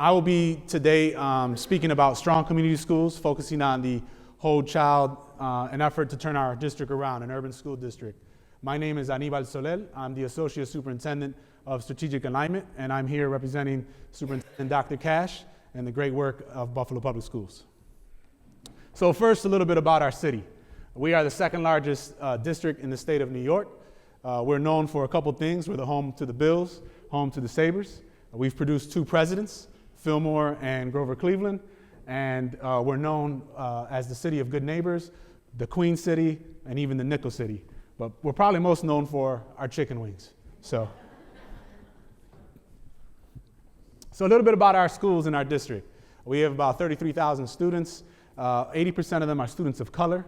I will be today speaking about strong community schools, focusing on the whole child, an effort to turn our district around, an urban school district. My name is Anibal Soler. I'm the Associate Superintendent of Strategic Alignment, and I'm here representing Superintendent Dr. Cash and the great work of Buffalo Public Schools. So first, a little bit about our city. We are the second largest district in the state of New York. We're known for a couple things. We're the home to the Bills, home to the Sabres. We've produced two presidents, Fillmore and Grover Cleveland, and we're known as the city of good neighbors, the Queen City, and even the Nickel City. But we're probably most known for our chicken wings. So a little bit about our schools in our district. We have about 33,000 students. 80% of them are students of color.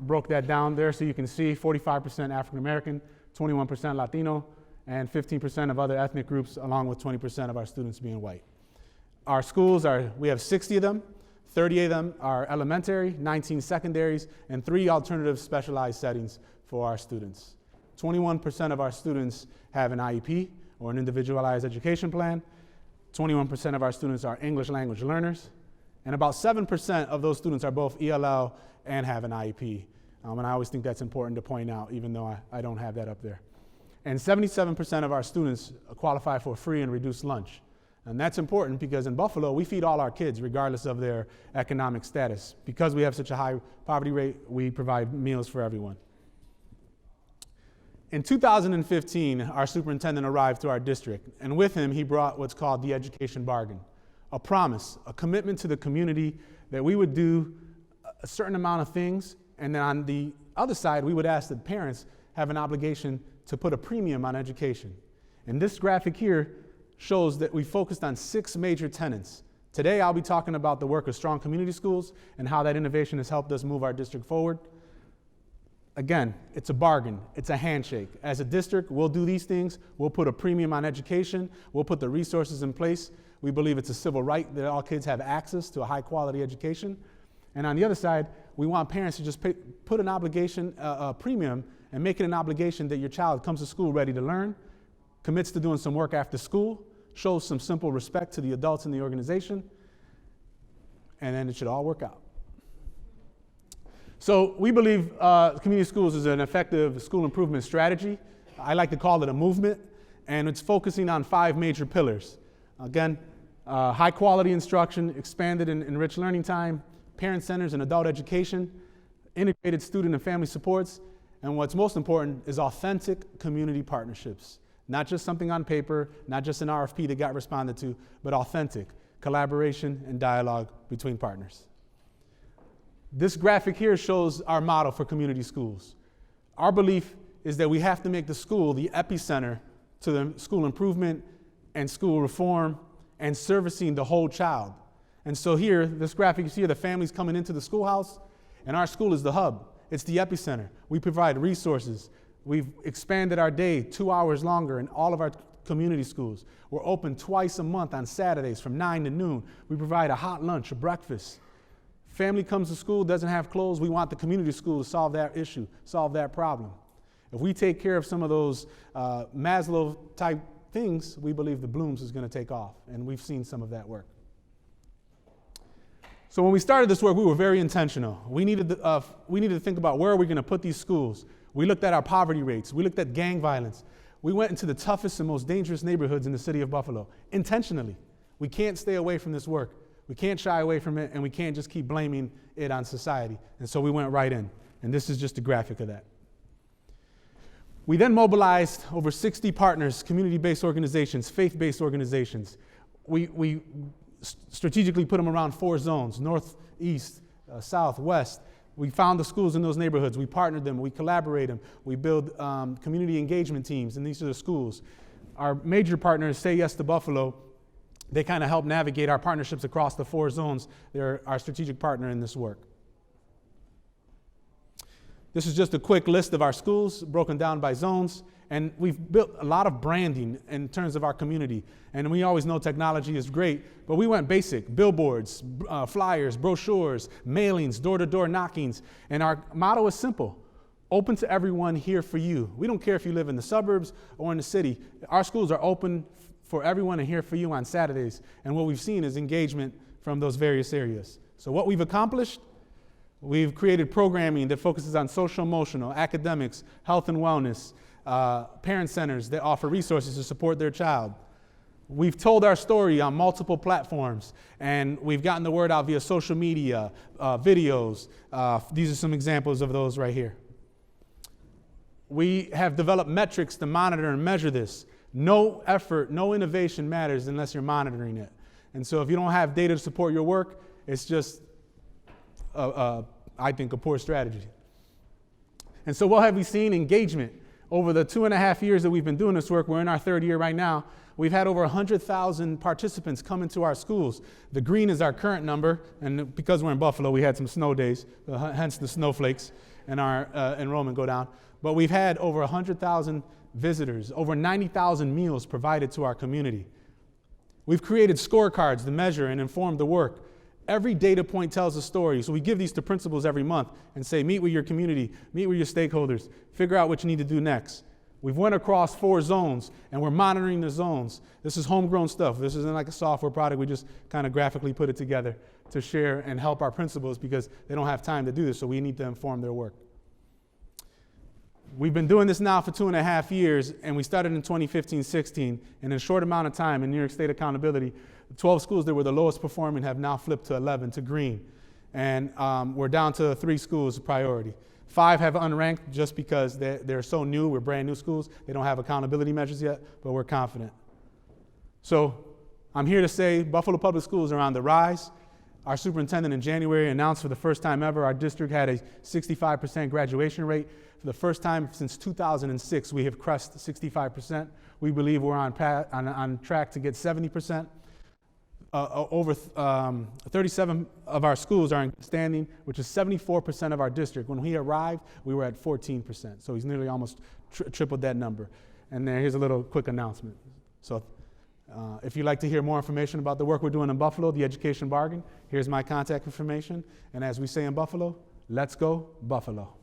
Broke that down there so you can see 45% African American, 21% Latino, and 15% of other ethnic groups, along with 20% of our students being white. Our schools we have 60 of them, 30 of them are elementary, 19 secondaries, and 3 alternative specialized settings for our students. 21% of our students have an IEP, or an individualized education plan. 21% of our students are English language learners, and about 7% of those students are both ELL and have an IEP. And I always think that's important to point out, even though I don't have that up there. And 77% of our students qualify for free and reduced lunch. And that's important because in Buffalo, we feed all our kids regardless of their economic status. Because we have such a high poverty rate, we provide meals for everyone. In 2015, our superintendent arrived to our district, and with him, he brought what's called the education bargain, a promise, a commitment to the community that we would do a certain amount of things, and then on the other side, we would ask that parents have an obligation to put a premium on education. And this graphic here shows that we focused on 6 major tenets. Today, I'll be talking about the work of strong community schools and how that innovation has helped us move our district forward. Again, it's a bargain, it's a handshake. As a district, we'll do these things, we'll put a premium on education, we'll put the resources in place. We believe it's a civil right that all kids have access to a high quality education. And on the other side, we want parents to just put an obligation, a premium, and make it an obligation that your child comes to school ready to learn, commits to doing some work after school, shows some simple respect to the adults in the organization, and then it should all work out. So we believe community schools is an effective school improvement strategy. I like to call it a movement, and it's focusing on 5 major pillars. Again, high quality instruction, expanded and enriched learning time, parent centers and adult education, integrated student and family supports, and what's most important is authentic community partnerships. Not just something on paper, not just an RFP that got responded to, but authentic collaboration and dialogue between partners. This graphic here shows our model for community schools. Our belief is that we have to make the school the epicenter to the school improvement and school reform and servicing the whole child. And so here, this graphic, you see the families coming into the schoolhouse, and our school is the hub. It's the epicenter. We provide resources. We've expanded our day 2 hours longer in all of our community schools. We're open twice a month on Saturdays from 9 to noon. We provide a hot lunch, a breakfast. Family comes to school, doesn't have clothes. We want the community school to solve that issue, solve that problem. If we take care of some of those Maslow type things, we believe the blooms is going to take off, and we've seen some of that work. So when we started this work, we were very intentional. We needed to think about where are we going to put these schools. We looked at our poverty rates. We looked at gang violence. We went into the toughest and most dangerous neighborhoods in the city of Buffalo, intentionally. We can't stay away from this work. We can't shy away from it, and we can't just keep blaming it on society. And so we went right in, and this is just a graphic of that. We then mobilized over 60 partners, community-based organizations, faith-based organizations. We strategically put them around 4 zones, north, east, south, west. We found the schools in those neighborhoods. We partnered them. We collaborate them. We build community engagement teams, and these are the schools. Our major partners, Say Yes to Buffalo, they kind of help navigate our partnerships across the 4 zones. They're our strategic partner in this work. This is just a quick list of our schools broken down by zones, and we've built a lot of branding in terms of our community. And we always know technology is great, but we went basic: billboards, flyers, brochures, mailings, door-to-door knockings. And our motto is simple: open to everyone, here for you. We don't care if you live in the suburbs or in the city. Our schools are open for everyone and here for you on Saturdays. And what we've seen is engagement from those various areas. So what we've accomplished, we've created programming that focuses on social emotional, academics, health and wellness, parent centers that offer resources to support their child. We've told our story on multiple platforms, and we've gotten the word out via social media, videos. These are some examples of those right here. We have developed metrics to monitor and measure this. No effort, no innovation matters unless you're monitoring it. And so if you don't have data to support your work, it's just, I think, a poor strategy. And so what have we seen? Engagement. Over the 2.5 years that we've been doing this work, we're in our 3rd year right now, we've had over 100,000 participants come into our schools. The green is our current number, and because we're in Buffalo, we had some snow days, hence the snowflakes, and our enrollment go down. But we've had over 100,000 visitors, over 90,000 meals provided to our community. We've created scorecards to measure and inform the work. Every data point tells a story, so we give these to principals every month and say, meet with your community, meet with your stakeholders, figure out what you need to do next. We've went across 4 zones, and we're monitoring the zones. This is homegrown stuff. This isn't like a software product. We just kind of graphically put it together to share and help our principals because they don't have time to do this, so we need to inform their work. We've been doing this now for 2.5 years, and we started in 2015-16, and in a short amount of time in New York State accountability, the 12 schools that were the lowest performing have now flipped to 11, to green. And we're down to 3 schools priority. 5 have unranked just because they're so new. We're brand new schools. They don't have accountability measures yet, but we're confident. So I'm here to say Buffalo Public Schools are on the rise. Our superintendent in January announced for the first time ever our district had a 65% graduation rate. For the first time since 2006, we have crossed 65%. We believe we're on track to get 70%. Over 37 of our schools are in standing, which is 74% of our district. When he arrived, we were at 14%. So he's nearly almost tripled that number. And here's a little quick announcement. So if you'd like to hear more information about the work we're doing in Buffalo, the Education Bargain, here's my contact information. And as we say in Buffalo, let's go Buffalo.